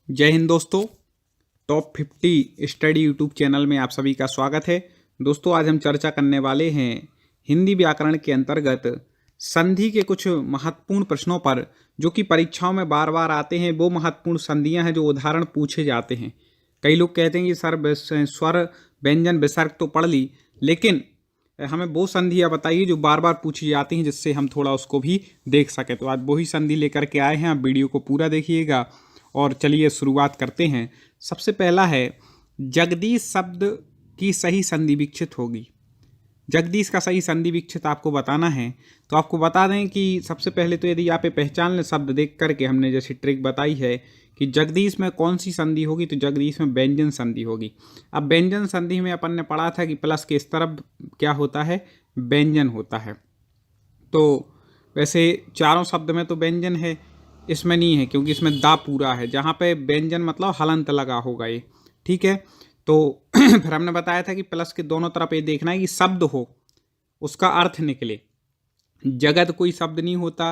जय हिंद दोस्तों। Top 50 study YouTube channel में आप सभी का स्वागत है। दोस्तों आज हम चर्चा करने वाले हैं हिंदी व्याकरण के अंतर्गत संधि के कुछ महत्वपूर्ण प्रश्नों पर, जो कि परीक्षाओं में बार बार आते हैं। वो महत्वपूर्ण संधियां हैं जो उदाहरण पूछे जाते हैं। कई लोग कहते हैं कि सर स्वर व्यंजन विसर्ग तो पढ़ ली, लेकिन हमें वो संधियां बताइए जो बार बार पूछी जाती हैं, जिससे हम थोड़ा उसको भी देख सकें। तो आज वही संधि लेकर के आए हैं। आप वीडियो को पूरा देखिएगा और चलिए शुरुआत करते हैं। सबसे पहला है, जगदीश शब्द की सही संधि विच्छेद होगी। जगदीश का सही संधि विच्छेद आपको बताना है। तो आपको बता दें कि सबसे पहले तो यदि आप ये पहचान लें शब्द देख करके, हमने जैसे ट्रिक बताई है कि जगदीश में कौन सी संधि होगी, तो जगदीश में व्यंजन संधि होगी। अब व्यंजन संधि में अपन ने पढ़ा था कि प्लस के इस तरफ क्या होता है, व्यंजन होता है। तो वैसे चारों शब्द में तो व्यंजन है, इसमें नहीं है क्योंकि इसमें दा पूरा है। जहाँ पे व्यंजन मतलब हलंत लगा होगा ये, ठीक है। तो फिर हमने बताया था कि प्लस के दोनों तरफ ये देखना है कि शब्द हो, उसका अर्थ निकले। जगत कोई शब्द नहीं होता,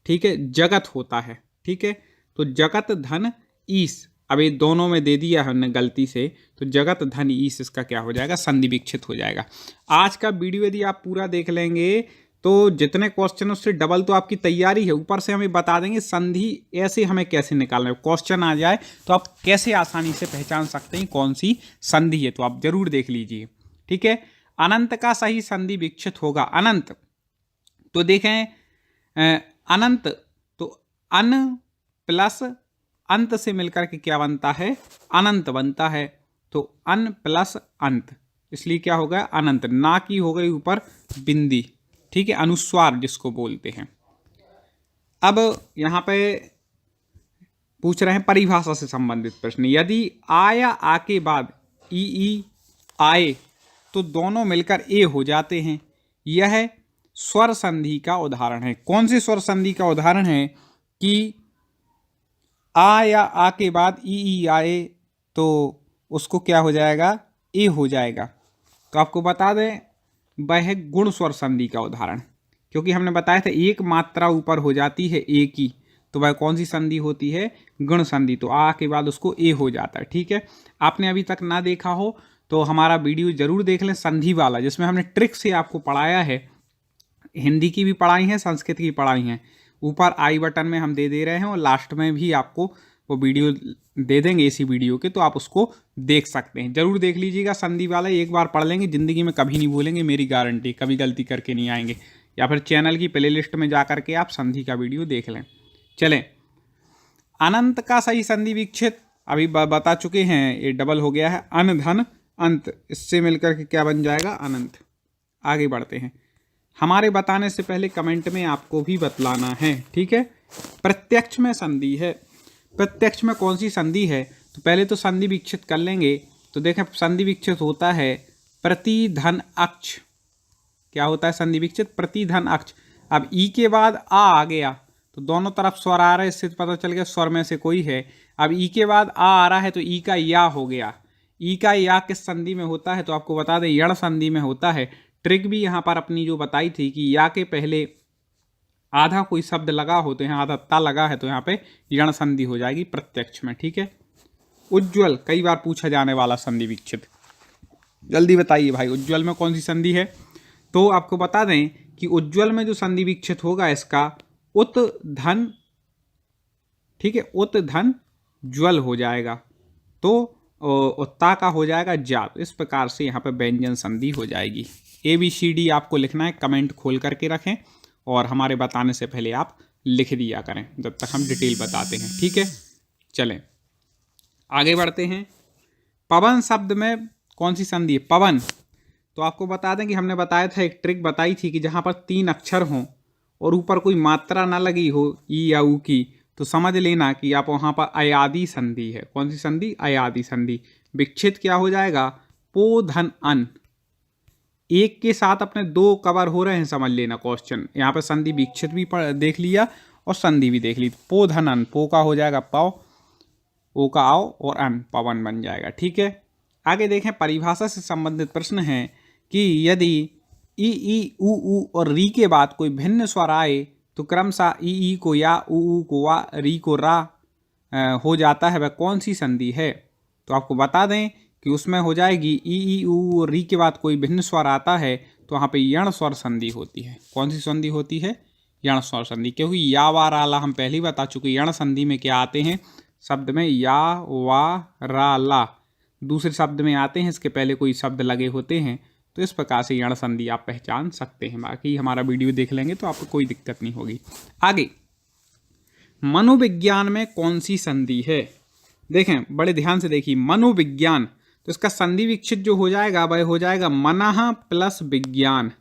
ठीक है, जगत होता है, ठीक है। तो जगत धन ईश, अब ये दोनों में दे दिया हमने गलती से, तो जगत धन ईश इसका क्या हो जाएगा, संधि विच्छेद हो जाएगा। आज का वीडियो यदि आप पूरा देख लेंगे तो जितने क्वेश्चन उससे डबल तो आपकी तैयारी है। ऊपर से हमें बता देंगे संधि ऐसे हमें कैसे निकालना है। क्वेश्चन आ जाए तो आप कैसे आसानी से पहचान सकते हैं कौन सी संधि है, तो आप जरूर देख लीजिए, ठीक है। अनंत का सही संधि विच्छेद होगा। अनंत, तो देखें अनंत, तो अन प्लस अंत से मिलकर के क्या बनता है, अनंत बनता है। तो अन प्लस अंत, इसलिए क्या हो गया, अनंत। ना की हो गई ऊपर बिंदी, ठीक है, अनुस्वार जिसको बोलते हैं। अब यहां पे पूछ रहे हैं परिभाषा से संबंधित प्रश्न। यदि आ या आ के बाद ई आए तो दोनों मिलकर ए हो जाते हैं। यह स्वर संधि का उदाहरण है। कौन सी स्वर संधि का उदाहरण है कि आ या आ के बाद ई आए तो उसको क्या हो जाएगा, ए हो जाएगा। तो आपको बता दें वह है गुण स्वर संधि का उदाहरण, क्योंकि हमने बताया था एक मात्रा ऊपर हो जाती है ए की, तो वह कौन सी संधि होती है, गुण संधि। तो आ के बाद उसको ए हो जाता है, ठीक है। आपने अभी तक ना देखा हो तो हमारा वीडियो जरूर देख लें संधि वाला, जिसमें हमने ट्रिक से आपको पढ़ाया है। हिंदी की भी पढ़ाई है, संस्कृत की पढ़ाई है। ऊपर आई बटन में हम दे रहे हैं और लास्ट में भी आपको वो वीडियो दे देंगे इसी वीडियो के, तो आप उसको देख सकते हैं। जरूर देख लीजिएगा संधि वाला, एक बार पढ़ लेंगे ज़िंदगी में कभी नहीं भूलेंगे, मेरी गारंटी, कभी गलती करके नहीं आएंगे। या फिर चैनल की प्लेलिस्ट में जा करके आप संधि का वीडियो देख लें। चलें, अनंत का सही संधि विच्छेद अभी बता चुके हैं, ये डबल हो गया है। अन धन अंत, इससे मिलकर के क्या बन जाएगा, अनंत। आगे बढ़ते हैं। हमारे बताने से पहले कमेंट में आपको भी बतलाना है, ठीक है। प्रत्यक्ष में संधि है। प्रत्यक्ष में कौन सी संधि है, तो पहले तो संधि विच्छेद कर लेंगे। तो देखें संधि विच्छेद होता है प्रतिधन अक्ष। क्या होता है संधि विच्छेद, प्रतिधन अक्ष। अब ई के बाद आ गया तो दोनों तरफ स्वर आ रहा है, इससे पता चल गया स्वर में से कोई है। अब ई के बाद आ रहा है तो ई का या हो गया। ई का या किस संधि में होता है, तो आपको बता दें यण संधि में होता है। ट्रिक भी यहाँ पर अपनी जो बताई थी कि या के पहले आधा कोई शब्द लगा हो तो यहाँ आधा ता लगा है, तो यहाँ पे यण संधि हो जाएगी प्रत्यक्ष में, ठीक है। उज्ज्वल, कई बार पूछा जाने वाला संधि विच्छेद, जल्दी बताइए भाई उज्ज्वल में कौन सी संधि है। तो आपको बता दें कि उज्ज्वल में जो संधि विच्छेद होगा इसका उत धन, ठीक है, उत धन ज्वल हो जाएगा। तो उत्ता का हो जाएगा जाप। इस प्रकार से यहाँ पे व्यंजन संधि हो जाएगी। ABCD आपको लिखना है, कमेंट खोल करके रखें और हमारे बताने से पहले आप लिख दिया करें जब तक हम डिटेल बताते हैं, ठीक है। चलें आगे बढ़ते हैं। पवन शब्द में कौन सी संधि है, पवन। तो आपको बता दें कि हमने बताया था, एक ट्रिक बताई थी कि जहाँ पर 3 अक्षर हों और ऊपर कोई मात्रा ना लगी हो ई या ऊ की, तो समझ लेना कि आप वहाँ पर अयादि संधि है। कौन सी संधि, अयादि संधि। विच्छेद क्या हो जाएगा, पो धन अन। एक के साथ अपने 2 कवर हो रहे हैं, समझ लेना क्वेश्चन। यहाँ पर संधि विच्छेद भी देख लिया और संधि भी देख ली। पो धन अन, पो का हो जाएगा पाव, ओ का आओ और अन, पवन बन जाएगा, ठीक है। आगे देखें, परिभाषा से संबंधित प्रश्न है कि यदि ई ऊ और री के बाद कोई भिन्न स्वर आए तो क्रमशः ई को या, ऊ को वा, री को रा, हो जाता है वह कौन सी संधि है? तो आपको बता दें कि उसमें हो जाएगी ई ऊ री के बाद कोई भिन्न स्वर आता है तो वहाँ पे यण स्वर संधि होती है। कौन सी संधि होती है? यण स्वर संधि। क्योंकि या वा रा ला हम पहले ही बता चुके, यण संधि में क्या आते हैं शब्द में? या वा रा ला दूसरे शब्द में आते हैं, इसके पहले कोई शब्द लगे होते हैं। तो इस प्रकार से यण संधि आप पहचान सकते हैं। बाकी हमारा वीडियो देख लेंगे तो आपको कोई दिक्कत नहीं होगी। आगे, मनोविज्ञान में कौन सी संधि है? देखें, बड़े ध्यान से देखिए, मनोविज्ञान, तो इसका संधि विच्छेद जो हो जाएगा वह हो जाएगा मनः प्लस विज्ञान।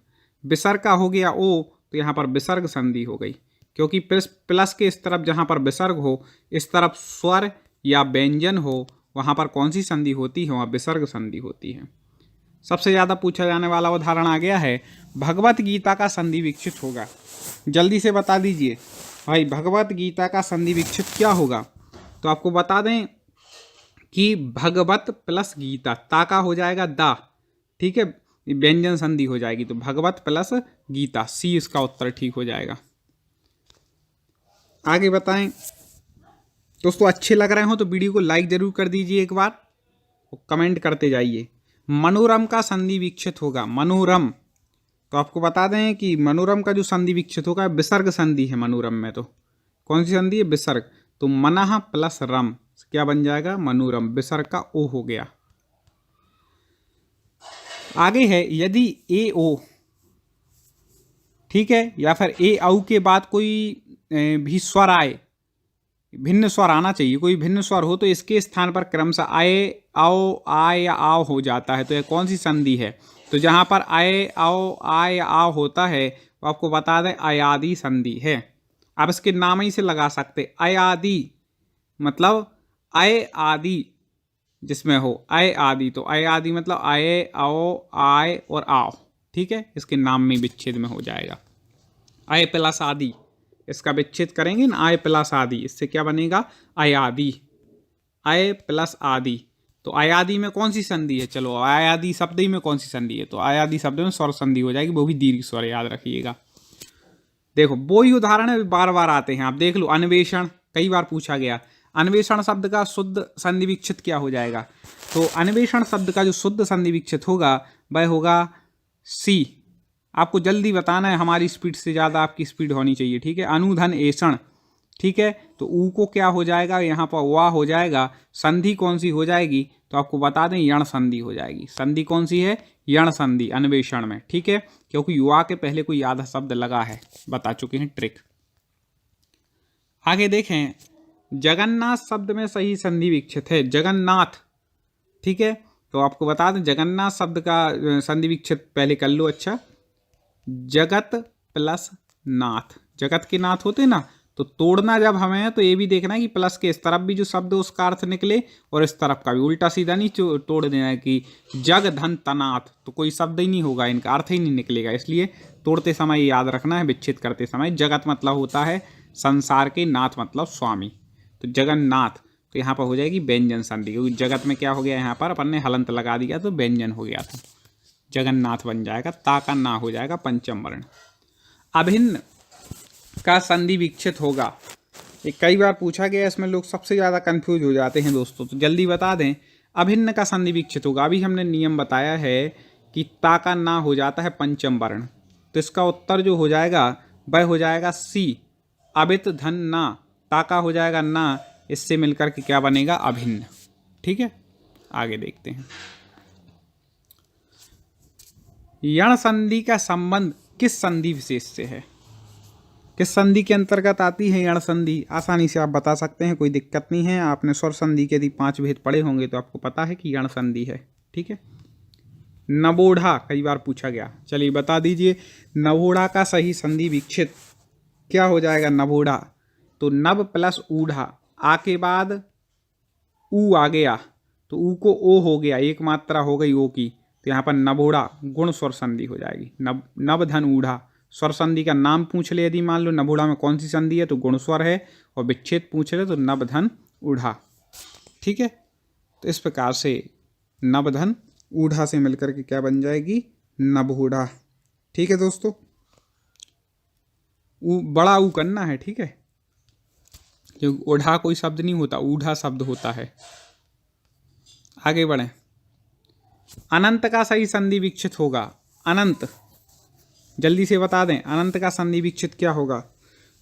विसर्ग का हो गया ओ, तो यहाँ पर विसर्ग संधि हो गई। क्योंकि प्लस के इस तरफ जहाँ पर विसर्ग हो, इस तरफ स्वर या व्यंजन हो, वहाँ पर कौन सी संधि होती है? वहाँ विसर्ग संधि होती है। सबसे ज़्यादा पूछा जाने वाला उदाहरण आ गया है, भगवत गीता का संधि विच्छेद होगा। जल्दी से बता दीजिए भाई, भगवत गीता का संधि विच्छेद क्या होगा? तो आपको बता दें कि भगवत प्लस गीता, ता का हो जाएगा दा, ठीक है, व्यंजन संधि हो जाएगी। तो भगवत प्लस गीता, सी इसका उत्तर ठीक हो जाएगा। आगे बताएं दोस्तों, अच्छे लग रहे हो तो वीडियो को लाइक जरूर कर दीजिए एक बार और कमेंट करते जाइए। मनोरम का संधि विच्छेद होगा। मनोरम, तो आपको बता दें कि मनोरम का जो संधि विच्छेद होगा विसर्ग संधि है। मनोरम में तो कौन सी संधि है? विसर्ग। तो मनः प्लस रम क्या बन जाएगा? मनोरम। विसर्ग का ओ हो गया। आगे है, यदि ए ओ, ठीक है, या फिर ए औ के बाद कोई भी स्वर आए, भिन्न स्वर आना चाहिए, कोई भिन्न स्वर हो तो इसके स्थान पर क्रमशः आए आओ आय या आओ हो जाता है। तो यह कौन सी संधि है? तो जहां पर आए आओ आय या आओ होता है वो आपको बता दें अयादि संधि है। आप इसके नाम ही से लगा सकते, अयादि मतलब अय आदि जिसमें हो, अय आदि। तो अय आदि मतलब आए आओ आय और आओ, ठीक है, इसके नाम में विच्छेद में हो जाएगा। अय प्लस आदि, इसका विच्छेद करेंगे ना, आय प्लस आदि, इससे क्या बनेगा? अयादि। आय प्लस आदि, तो अयादि में कौन सी संधि है? चलो, अयादि शब्द ही में कौन सी संधि है? तो अयादि शब्द में स्वर संधि हो जाएगी, वो भी दीर्घ स्वर, याद रखिएगा। देखो, वो ही उदाहरण है बार बार आते हैं, आप देख लो। अन्वेषण कई बार पूछा गया, अन्वेषण शब्द का शुद्ध संधि विच्छेद क्या हो जाएगा? तो अन्वेषण शब्द का जो शुद्ध संधि विच्छेद होगा वह होगा सी। आपको जल्दी बताना है, हमारी स्पीड से ज़्यादा आपकी स्पीड होनी चाहिए, ठीक है। अनुधन एषण, ठीक है, तो ऊ को क्या हो जाएगा? यहाँ पर वाह हो जाएगा। संधि कौन सी हो जाएगी? तो आपको बता दें यण संधि हो जाएगी। संधि कौन सी है? यण संधि अन्वेषण में, ठीक है, क्योंकि युवा के पहले कोई आधा शब्द लगा है, बता चुके हैं ट्रिक। आगे देखें, जगन्नाथ शब्द में सही संधि विच्छेद है जगन्नाथ, ठीक है, तो आपको बता दें जगन्नाथ शब्द का संधि विच्छेद पहले कर लो। अच्छा, जगत प्लस नाथ, जगत के नाथ होते ना, तो तोड़ना जब हमें तो ये भी देखना है कि प्लस के इस तरफ भी जो शब्द उसका अर्थ निकले और इस तरफ का भी, उल्टा सीधा नहीं तोड़ देना है कि जग धन तनाथ, तो कोई शब्द ही नहीं होगा, इनका अर्थ ही नहीं निकलेगा। इसलिए तोड़ते समय याद रखना है, विच्छेद करते समय। जगत मतलब होता है संसार के, नाथ मतलब स्वामी, तो जगन्नाथ, तो यहाँ पर हो जाएगी व्यंजन संधि, क्योंकि जगत में क्या हो गया, यहाँ पर अपन ने हलंत लगा दिया तो व्यंजन हो गया था, जगन्नाथ बन जाएगा। ता का ना हो जाएगा पंचम वर्ण। अभिन्न का संधि विच्छेद होगा, ये कई बार पूछा गया, इसमें लोग सबसे ज़्यादा कंफ्यूज हो जाते हैं दोस्तों, तो जल्दी बता दें। अभिन्न का संधि विच्छेद होगा, अभी हमने नियम बताया है कि ता का ना हो जाता है पंचम वर्ण, तो इसका उत्तर जो हो जाएगा वह हो जाएगा सी, अभित धन ना, ता का हो जाएगा ना, इससे मिलकर के क्या बनेगा? अभिन्न, ठीक है। आगे देखते हैं, यण संधि का संबंध किस संधि विशेष से है? किस संधि के अंतर्गत आती है यण संधि? आसानी से आप बता सकते हैं, कोई दिक्कत नहीं है। आपने स्वर संधि के यदि 5 भेद पढ़े होंगे तो आपको पता है कि यण संधि है, ठीक है। नवोढ़ा कई बार पूछा गया, चलिए बता दीजिए, नवोढ़ा का सही संधि विच्छेद क्या हो जाएगा? नवोढ़ा, तो नव प्लस ऊढ़ा, आ के बाद ऊ आ गया तो ऊ को ओ हो गया, एक मात्रा हो गई ओ की, तो यहाँ पर नवोढ़ा गुण स्वर संधि हो जाएगी। नव धन ऊढ़ा, स्वर संधि का नाम पूछ ले यदि मान लो नवोढ़ा में कौन सी संधि है, तो गुण स्वर है, और विच्छेद पूछ ले तो नवधन ऊढ़ा, ठीक है। तो इस प्रकार से नवधन ऊढ़ा से मिलकर के क्या बन जाएगी? नवोढ़ा, ठीक है दोस्तों। बड़ा ऊ करना है, ठीक है। क्योंकि ओढ़ा कोई शब्द नहीं होता, ऊढ़ा शब्द होता है। आगे बढ़ें। अनंत का सही संधि विच्छेद होगा। अनंत, जल्दी से बता दें, अनंत का संधि विच्छेद क्या होगा?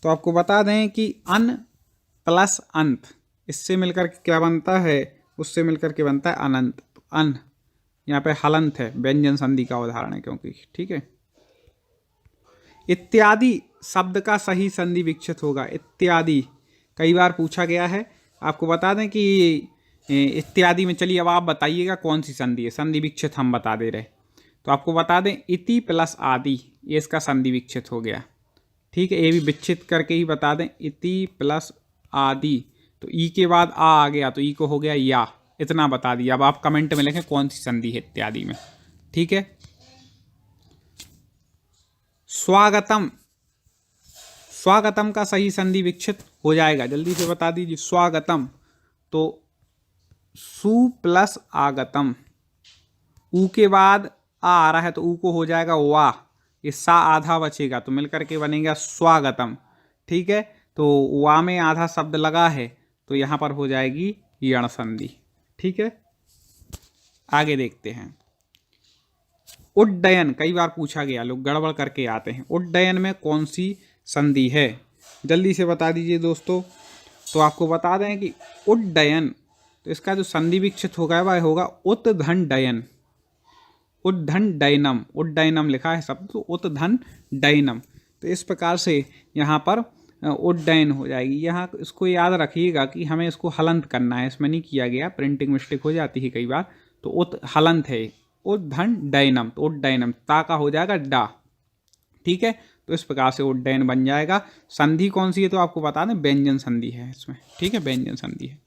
तो आपको बता दें कि अन प्लस अंत, इससे मिलकर के क्या बनता है? उससे मिलकर के बनता है अनंत। अन यहाँ पे हलंत है, व्यंजन संधि का उदाहरण है क्योंकि, ठीक है। इत्यादि शब्द का सही संधि विच्छेद होगा। इत्यादि कई बार पूछा गया है। आपको बता दें कि इत्यादि में, चलिए अब आप बताइएगा कौन सी संधि है। संधि विच्छेद हम बता दे रहे, तो आपको बता दें इति प्लस आदि, ये इसका संधि विच्छेद हो गया, ठीक है। ये भी विच्छेद करके ही बता दें, इति प्लस आदि, तो ई के बाद आ गया तो ई को हो गया या, इतना बता दिया। अब आप कमेंट में लिखें कौन सी संधि है इत्यादि में, ठीक है। स्वागतम, स्वागतम का सही संधि विच्छेद हो जाएगा, जल्दी से बता दीजिए। स्वागतम, तो सु प्लस आगतम, ऊ के बाद आ रहा है तो ऊ को हो जाएगा वाह, ये सा आधा बचेगा तो मिलकर के बनेगा स्वागतम, ठीक है। तो वा में आधा शब्द लगा है तो यहाँ पर हो जाएगी यण संधि, ठीक है। आगे देखते हैं। उड्डयन, कई बार पूछा गया, लोग गड़बड़ करके आते हैं। उड्डयन में कौन सी संधि है? जल्दी से बता दीजिए दोस्तों। तो आपको बता दें कि उड्डयन, तो इसका जो संधि विच्छेद होगा वह होगा उत्धन डयन। उद्धन डयनम, उड्डयनम लिखा है शब्द, तो उत्धन डयनम। तो इस प्रकार से यहाँ पर उड्डयन हो जाएगी। यहाँ इसको याद रखिएगा कि हमें इसको हलंत करना है, इसमें नहीं किया गया, प्रिंटिंग मिस्टेक हो जाती है कई बार। तो उत हलंत है, उद्धन डयनम, तो उड्डयनम, ता का हो जाएगा डा, ठीक है। तो इस प्रकार से उड्डयन बन जाएगा। संधि कौन सी है? तो आपको बता दें व्यंजन संधि है इसमें, ठीक है, व्यंजन संधि है।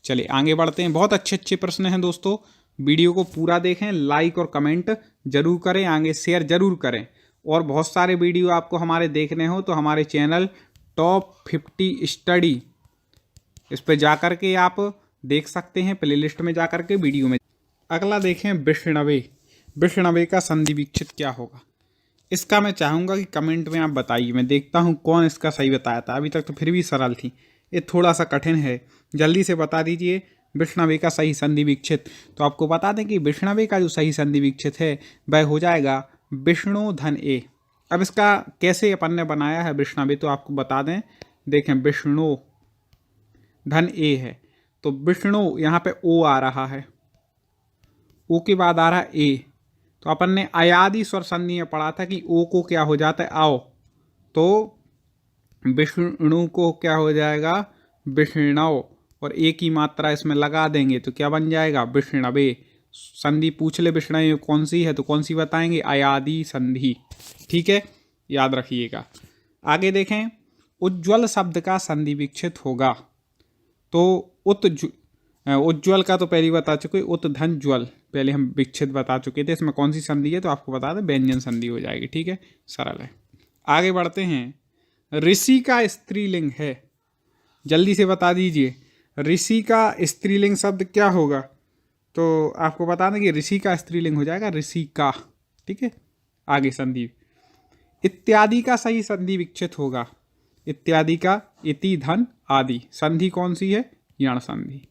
चलिए आगे बढ़ते हैं। बहुत अच्छे अच्छे प्रश्न हैं दोस्तों, वीडियो को पूरा देखें, लाइक और कमेंट जरूर करें, आगे शेयर जरूर करें। और बहुत सारे वीडियो आपको हमारे देखने हो तो हमारे चैनल टॉप 50 स्टडी, इस पर जाकर के आप देख सकते हैं, प्लेलिस्ट में जाकर के वीडियो में। अगला देखें विष्णवे। विष्णवे का संधि विच्छेद क्या होगा? इसका मैं चाहूँगा कि कमेंट में आप बताइए, मैं देखता हूँ कौन इसका सही बताया था। अभी तक तो फिर भी सरल थी, ये थोड़ा सा कठिन है, जल्दी से बता दीजिए विष्णवे का सही संधि विच्छेद। तो आपको बता दें कि विष्णवे का जो सही संधि विच्छेद है वह हो जाएगा विष्णु धन ए। अब इसका कैसे अपन ने बनाया है विष्णवे, तो आपको बता दें, देखें विष्णु धन ए है, तो विष्णु यहाँ पे ओ आ रहा है, ओ के बाद आ रहा है ए, तो अपन ने अयादि स्वर संधि में पढ़ा था कि ओ को क्या हो जाता है आओ, तो विष्णु को क्या हो जाएगा विष्णव, और ए की मात्रा इसमें लगा देंगे तो क्या बन जाएगा विष्णवे। संधि पूछ ले विष्णवे कौन सी है, तो कौन सी बताएंगे? अयादि संधि, ठीक है, याद रखिएगा। आगे देखें। उज्ज्वल शब्द का संधि विच्छेद होगा, तो उज्ज्वल का तो पहले बता चुके, उत्धन ज्वल पहले हम विच्छेद बता चुके थे। इसमें कौन सी संधि है? तो आपको बता दें व्यंजन संधि हो जाएगी, ठीक है, सरल है। आगे बढ़ते हैं। ऋषि का स्त्रीलिंग है, जल्दी से बता दीजिए ऋषि का स्त्रीलिंग शब्द क्या होगा? तो आपको बता दें कि ऋषि का स्त्रीलिंग हो जाएगा ऋषि का, ठीक है। आगे संधि। इत्यादि का सही संधि विच्छेद होगा। इत्यादि का इति धन आदि, संधि कौन सी है? यण संधि,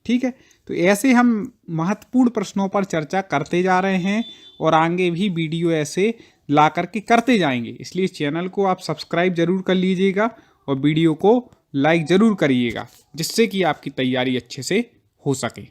ठीक है। तो ऐसे हम महत्वपूर्ण प्रश्नों पर चर्चा करते जा रहे हैं और आगे भी वीडियो ऐसे ला करके करते जाएंगे, इसलिए चैनल को आप सब्सक्राइब जरूर कर लीजिएगा और वीडियो को लाइक जरूर करिएगा, जिससे कि आपकी तैयारी अच्छे से हो सके।